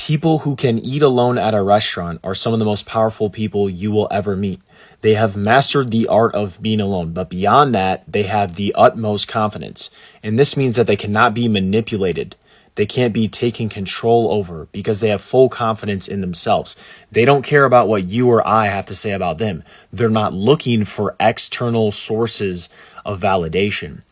People who can eat alone at a restaurant are some of the most powerful people you will ever meet. They have mastered the art of being alone, but beyond that, they have the utmost confidence. And this means that they cannot be manipulated. They can't be taken control over because they have full confidence in themselves. They don't care about what you or I have to say about them. They're not looking for external sources of validation.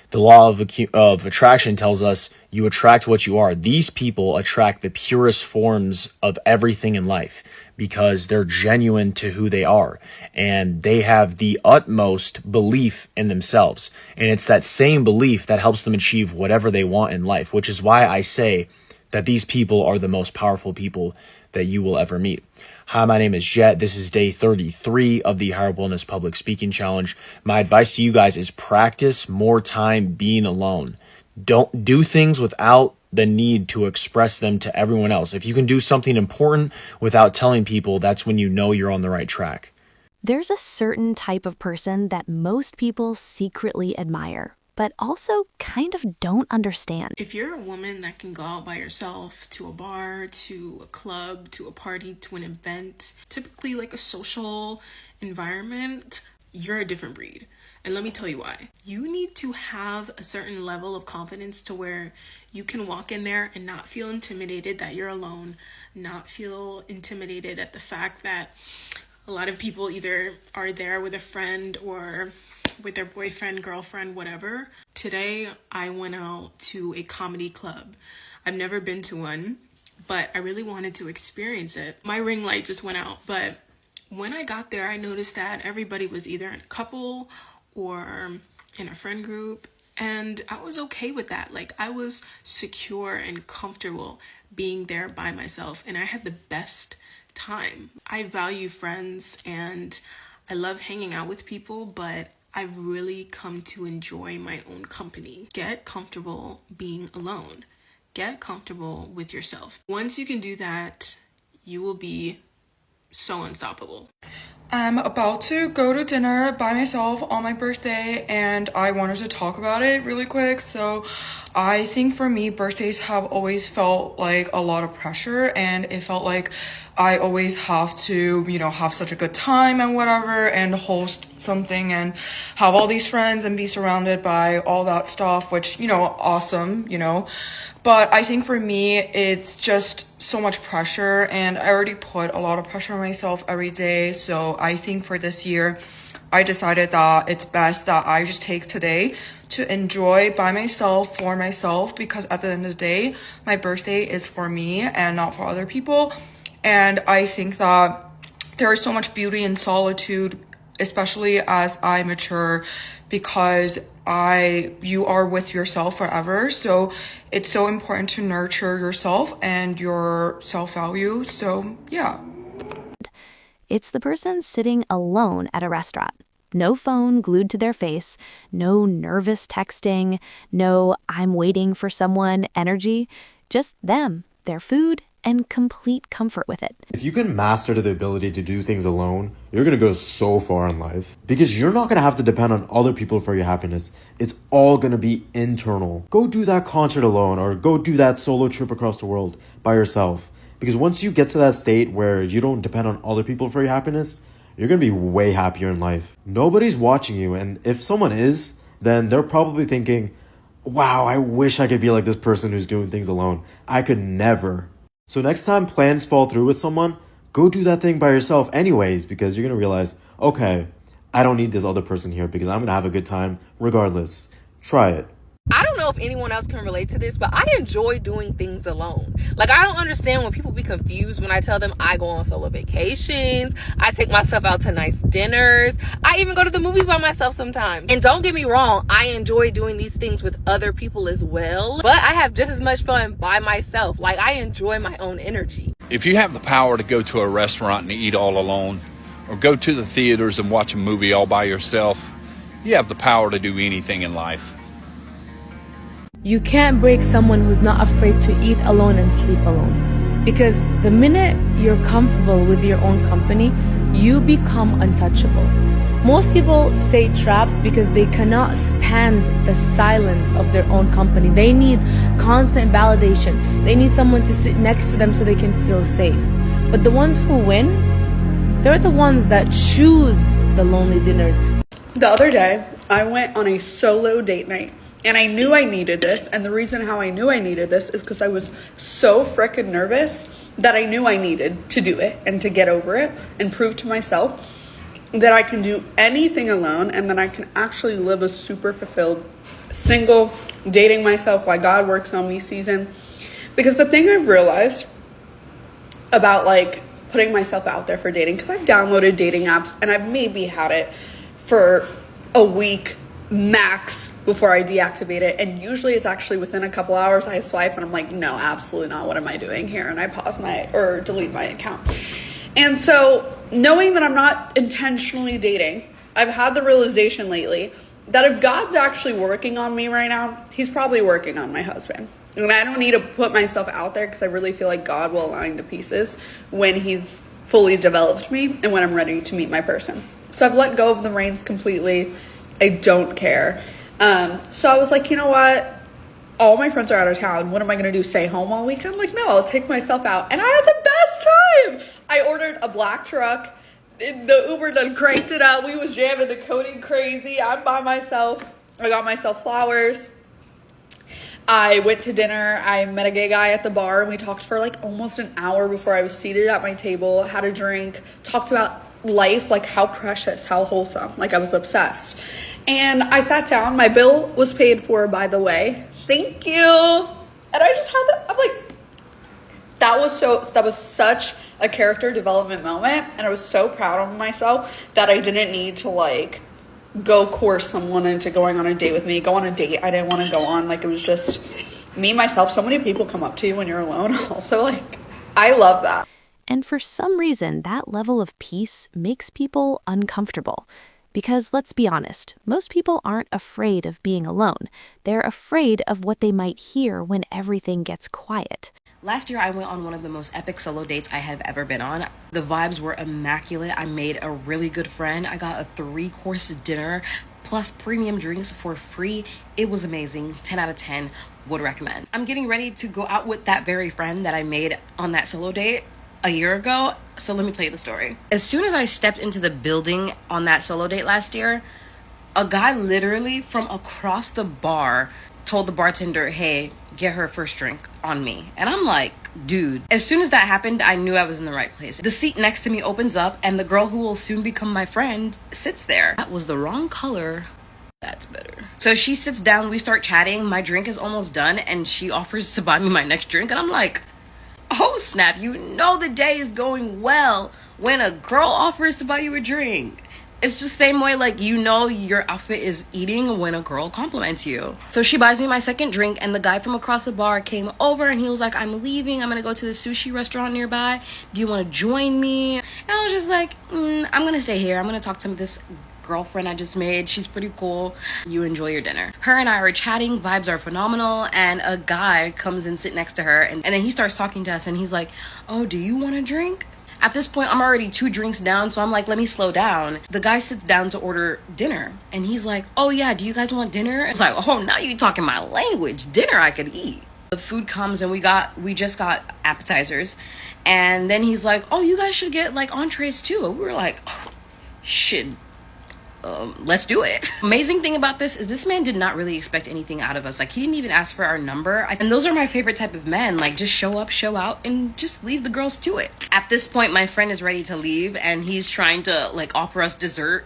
The law of attraction tells us you attract what you are. These people attract the purest forms of everything in life because they're genuine to who they are and they have the utmost belief in themselves. And it's that same belief that helps them achieve whatever they want in life, which is why I say that these people are the most powerful people that you will ever meet. Hi, my name is Jet. This is day 33 of the Higher Wellness Public Speaking Challenge. My advice to you guys is practice more time being alone. Don't do things without the need to express them to everyone else. If you can do something important without telling people, that's when you know you're on the right track. There's a certain type of person that most people secretly admire, but also kind of don't understand. If you're a woman that can go out by yourself to a bar, to a club, to a party, to an event, typically like a social environment, you're a different breed. And let me tell you why. You need to have a certain level of confidence to where you can walk in there and not feel intimidated that you're alone, not feel intimidated at the fact that a lot of people either are there with a friend or with their boyfriend, girlfriend, whatever. Today, I went out to a comedy club. I've never been to one, but I really wanted to experience it. My ring light just went out, but when I got there, I noticed that everybody was either in a couple or in a friend group, and I was okay with that. Like, I was secure and comfortable being there by myself, and I had the best time. I value friends and I love hanging out with people, but I've really come to enjoy my own company. Get comfortable being alone. Get comfortable with yourself. Once you can do that, you will be so unstoppable. I'm about to go to dinner by myself on my birthday and I wanted to talk about it really quick. So I think for me, birthdays have always felt like a lot of pressure and it felt like I always have to, have such a good time and whatever and host something and have all these friends and be surrounded by all that stuff, which, awesome, But I think for me, it's just so much pressure and I already put a lot of pressure on myself every day. So I think for this year, I decided that it's best that I just take today to enjoy by myself, for myself, because at the end of the day, my birthday is for me and not for other people. And I think that there is so much beauty in solitude, especially as I mature, because you are with yourself forever. So it's so important to nurture yourself and your self-value. So yeah. It's the person sitting alone at a restaurant. No phone glued to their face, no nervous texting, no I'm waiting for someone energy, just them, their food, and complete comfort with it. If you can master the ability to do things alone, you're going to go so far in life because you're not going to have to depend on other people for your happiness. It's all going to be internal. Go do that concert alone or go do that solo trip across the world by yourself. Because once you get to that state where you don't depend on other people for your happiness, you're going to be way happier in life. Nobody's watching you. And if someone is, then they're probably thinking, wow, I wish I could be like this person who's doing things alone. I could never. So next time plans fall through with someone, go do that thing by yourself anyways, because you're going to realize, okay, I don't need this other person here because I'm going to have a good time regardless. Try it. I don't know if anyone else can relate to this, but I enjoy doing things alone. Like, I don't understand when people be confused when I tell them I go on solo vacations, I take myself out to nice dinners, I even go to the movies by myself sometimes. And don't get me wrong, I enjoy doing these things with other people as well, but I have just as much fun by myself. Like, I enjoy my own energy. If you have the power to go to a restaurant and eat all alone, or go to the theaters and watch a movie all by yourself, you have the power to do anything in life. You can't break someone who's not afraid to eat alone and sleep alone. Because the minute you're comfortable with your own company, you become untouchable. Most people stay trapped because they cannot stand the silence of their own company. They need constant validation. They need someone to sit next to them so they can feel safe. But the ones who win, they're the ones that choose the lonely dinners. The other day, I went on a solo date night. And I knew I needed this. And the reason how I knew I needed this is because I was so freaking nervous that I knew I needed to do it and to get over it and prove to myself that I can do anything alone and that I can actually live a super fulfilled, single, dating myself while God works on me season. Because the thing I've realized about like putting myself out there for dating, because I've downloaded dating apps and I've maybe had it for a week max before I deactivate it, and usually it's actually within a couple hours I swipe and I'm like, no, absolutely not, what am I doing here? And I pause or delete my account. And so knowing that I'm not intentionally dating, I've had the realization lately that if God's actually working on me right now, he's probably working on my husband. And I don't need to put myself out there because I really feel like God will align the pieces when he's fully developed me and when I'm ready to meet my person. So I've let go of the reins completely. I don't care. So I was like, you know what? All my friends are out of town. What am I going to do? Stay home all weekend? I'm like, no, I'll take myself out. And I had the best time. I ordered a black truck. The Uber done cranked it up. We was jamming to Cody crazy. I'm by myself. I got myself flowers. I went to dinner. I met a gay guy at the bar and we talked for like almost an hour before I was seated at my table, had a drink, talked about life, like how precious, how wholesome. Like I was obsessed. And I sat down. My bill was paid for, by the way. Thank you. And I just had that. I'm like, that was such a character development moment. And I was so proud of myself that I didn't need to like go coerce someone into going on a date with me, go on a date I didn't want to go on. Like it was just me, myself. So many people come up to you when you're alone. Also, like, I love that. And for some reason, that level of peace makes people uncomfortable. Because let's be honest, most people aren't afraid of being alone. They're afraid of what they might hear when everything gets quiet. Last year, I went on one of the most epic solo dates I have ever been on. The vibes were immaculate. I made a really good friend. I got a 3-course dinner plus premium drinks for free. It was amazing. 10 out of 10. Would recommend. I'm getting ready to go out with that very friend that I made on that solo date a year ago. So let me tell you the story. As soon as I stepped into the building on that solo date last year, a guy literally from across the bar told the bartender, hey, get her first drink on me. And I'm like, dude. As soon as that happened, I knew I was in the right place. The seat next to me opens up and the girl who will soon become my friend sits there. That was the wrong color. That's better. So she sits down, we start chatting. My drink is almost done and she offers to buy me my next drink. And I'm like, oh snap, you know the day is going well when a girl offers to buy you a drink. It's just the same way, like, you know your outfit is eating when a girl compliments you. So she buys me my second drink and the guy from across the bar came over and he was like, I'm leaving. I'm going to go to the sushi restaurant nearby. Do you want to join me? And I was just like, I'm going to stay here. I'm going to talk to this girlfriend I just made. She's pretty cool. You enjoy your dinner. Her and I are chatting. Vibes are phenomenal. And a guy comes and sit next to her. And then he starts talking to us and he's like, oh, do you want a drink? At this point, I'm already 2 drinks down, so I'm like, let me slow down. The guy sits down to order dinner, and he's like, oh yeah, do you guys want dinner? It's like, oh, now you talking my language. Dinner I could eat. The food comes, and we just got appetizers, and then he's like, oh, you guys should get, like, entrees too. We were like, oh, shit. Let's do it. Amazing thing about this man did not really expect anything out of us. Like, he didn't even ask for our number. And those are my favorite type of men. Like, just show up, show out, and just leave the girls to it. At this point, my friend is ready to leave and he's trying to like offer us dessert.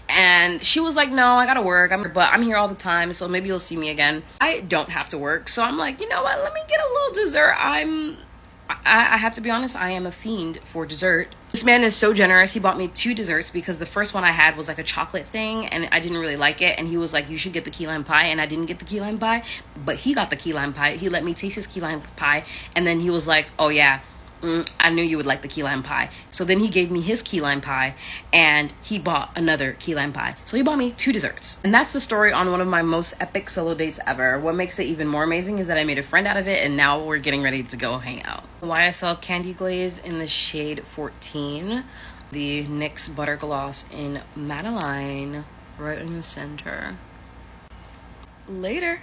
And she was like, no, I gotta work. But I'm here all the time, so maybe you'll see me again. I don't have to work. So I'm like, you know what? Let me get a little dessert. I have to be honest, I am a fiend for dessert. This man is so generous. He bought me 2 desserts because the first one I had was like a chocolate thing and I didn't really like it. And he was like, you should get the key lime pie. And I didn't get the key lime pie, but he got the key lime pie. He let me taste his key lime pie. And then he was like, oh yeah, I knew you would like the key lime pie. So then he gave me his key lime pie and he bought another key lime pie. So he bought me 2 desserts. And that's the story on one of my most epic solo dates ever. What makes it even more amazing is that I made a friend out of it and now we're getting ready to go hang out. YSL Candy Glaze in the shade 14. The NYX Butter Gloss in Madeline right in the center. Later.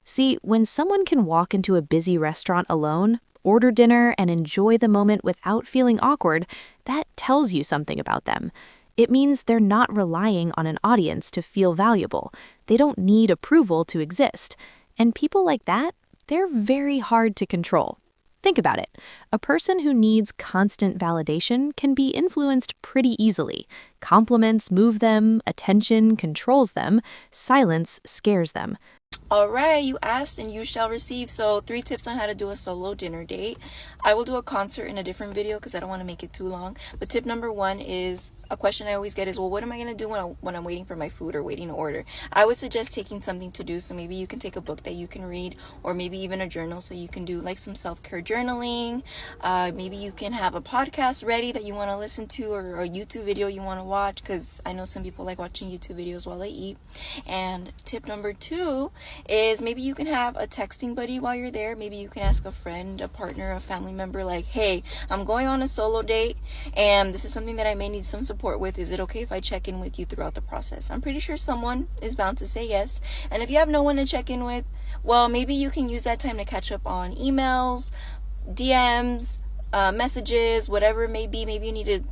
See, when someone can walk into a busy restaurant alone, order dinner, and enjoy the moment without feeling awkward, that tells you something about them. It means they're not relying on an audience to feel valuable. They don't need approval to exist. And people like that, they're very hard to control. Think about it. A person who needs constant validation can be influenced pretty easily. Compliments move them, attention controls them, silence scares them. All right, you asked and you shall receive. So 3 tips on how to do a solo dinner date. I will do a concert in a different video because I don't want to make it too long. But tip number 1 is, a question I always get is, well, what am I going to do when I'm waiting for my food or waiting to order? I would suggest taking something to do. So maybe you can take a book that you can read, or maybe even a journal, so you can do like some self-care journaling. Maybe you can have a podcast ready that you want to listen to, or a YouTube video you want to watch, because I know some people like watching YouTube videos while they eat. And tip number 2 is, maybe you can have a texting buddy while you're there. Maybe you can ask a friend, a partner, a family member, like, hey, I'm going on a solo date and this is something that I may need some support with. Is it okay if I check in with you throughout the process? I'm pretty sure someone is bound to say yes. And if you have no one to check in with, well, maybe you can use that time to catch up on emails, DMs, messages, whatever it may be. Maybe you need to,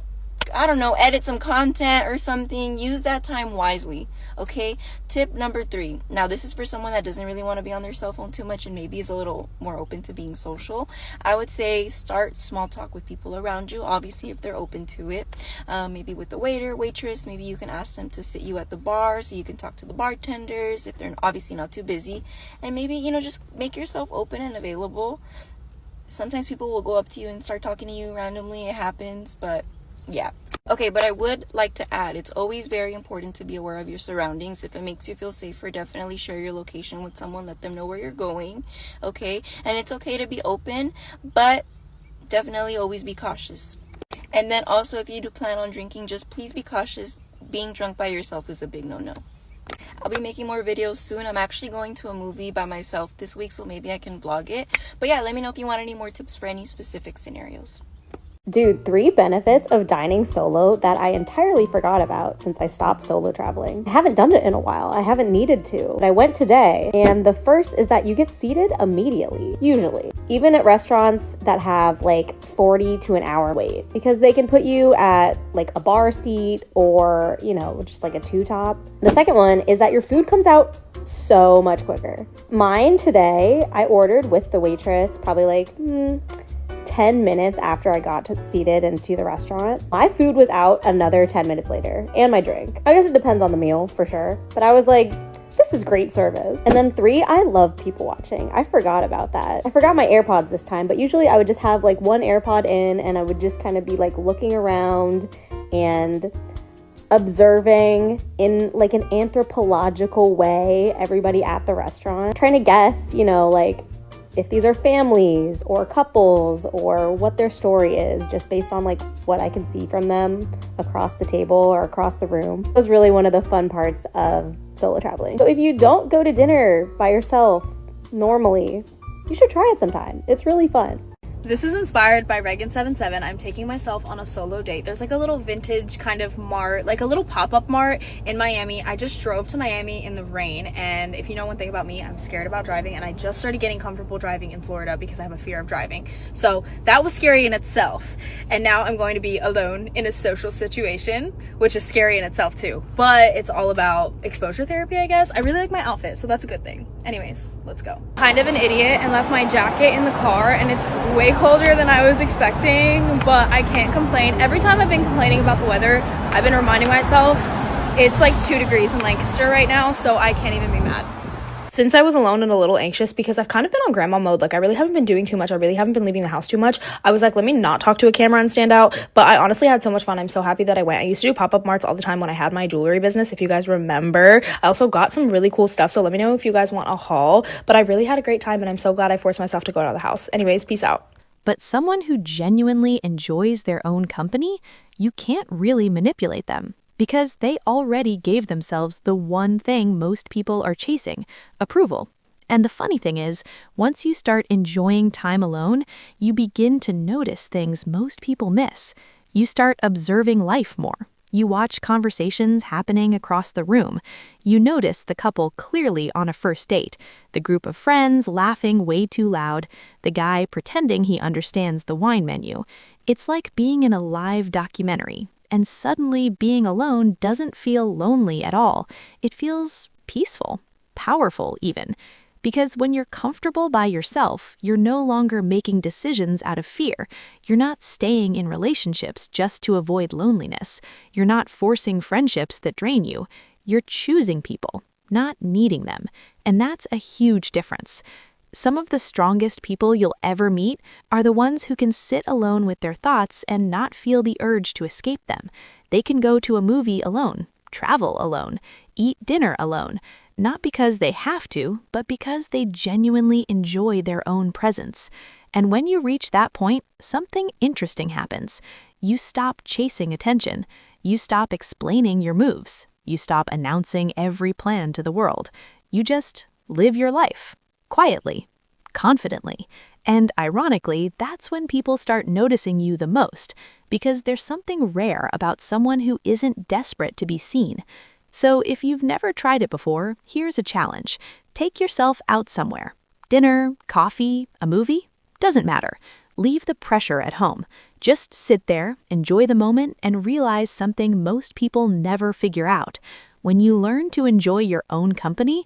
I don't know, edit some content or something. Use that time wisely, okay? Tip number 3. Now, this is for someone that doesn't really want to be on their cell phone too much and maybe is a little more open to being social. I would say start small talk with people around you, obviously, if they're open to it. Maybe with the waiter, waitress. Maybe you can ask them to sit you at the bar so you can talk to the bartenders if they're obviously not too busy. And maybe, just make yourself open and available. Sometimes people will go up to you and start talking to you randomly. It happens, but yeah. Okay, but I would like to add, it's always very important to be aware of your surroundings. If it makes you feel safer, definitely share your location with someone. Let them know where you're going, okay? And it's okay to be open, but definitely always be cautious. And then also, if you do plan on drinking, just please be cautious. Being drunk by yourself is a big no-no. I'll be making more videos soon. I'm actually going to a movie by myself this week, so maybe I can vlog it. But yeah, let me know if you want any more tips for any specific scenarios. Dude, 3 benefits of dining solo that I entirely forgot about since I stopped solo traveling. I haven't done it in a while. I haven't needed to. But I went today, and the first is that you get seated immediately, usually. Even at restaurants that have like 40 to an hour wait, because they can put you at like a bar seat or, just like a 2-top. The second one is that your food comes out so much quicker. Mine today, I ordered with the waitress probably like 10 minutes after I got seated into the restaurant. My food was out another 10 minutes later, and my drink. I guess it depends on the meal for sure, but I was like, this is great service. And then 3, I love people watching. I forgot about that. I forgot my AirPods this time, but usually I would just have like one AirPod in and I would just kind of be like looking around and observing in like an anthropological way everybody at the restaurant, trying to guess, like if these are families or couples or what their story is, just based on like what I can see from them across the table or across the room. It was really one of the fun parts of solo traveling. So if you don't go to dinner by yourself normally, you should try it sometime. It's really fun. This is inspired by Reagan77. I'm taking myself on a solo date. There's like a little vintage kind of mart, like a little pop-up mart in Miami. I just drove to Miami in the rain, and if you know one thing about me, I'm scared about driving, and I just started getting comfortable driving in Florida because I have a fear of driving. So that was scary in itself. And now I'm going to be alone in a social situation, which is scary in itself too. But it's all about exposure therapy, I guess. I really like my outfit, so that's a good thing. Anyways, let's go. Kind of an idiot and left my jacket in the car, and it's way colder than I was expecting, but I can't complain. Every time I've been complaining about the weather, I've been reminding myself it's like 2 degrees in Lancaster right now, so I can't even be mad. Since I was alone and a little anxious because I've kind of been on grandma mode, like I really haven't been doing too much, I really haven't been leaving the house too much, I was like, let me not talk to a camera and stand out. But I honestly had so much fun. I'm so happy that I went. I used to do pop-up marts all the time when I had my jewelry business, if you guys remember. I also got some really cool stuff, so let me know if you guys want a haul. But I really had a great time, and I'm so glad I forced myself to go out of the house. Anyways, peace out. But someone who genuinely enjoys their own company, you can't really manipulate them because they already gave themselves the one thing most people are chasing: approval. And the funny thing is, once you start enjoying time alone, you begin to notice things most people miss. You start observing life more. You watch conversations happening across the room. You notice the couple clearly on a first date, the group of friends laughing way too loud, the guy pretending he understands the wine menu. It's like being in a live documentary, and suddenly being alone doesn't feel lonely at all. It feels peaceful, powerful even. Because when you're comfortable by yourself, you're no longer making decisions out of fear. You're not staying in relationships just to avoid loneliness. You're not forcing friendships that drain you. You're choosing people, not needing them. And that's a huge difference. Some of the strongest people you'll ever meet are the ones who can sit alone with their thoughts and not feel the urge to escape them. They can go to a movie alone, travel alone, eat dinner alone. Not because they have to, but because they genuinely enjoy their own presence. And when you reach that point, something interesting happens. You stop chasing attention. You stop explaining your moves. You stop announcing every plan to the world. You just live your life, quietly, confidently. And ironically, that's when people start noticing you the most, because there's something rare about someone who isn't desperate to be seen. So if you've never tried it before, here's a challenge. Take yourself out somewhere. Dinner, coffee, a movie? Doesn't matter. Leave the pressure at home. Just sit there, enjoy the moment, and realize something most people never figure out. When you learn to enjoy your own company,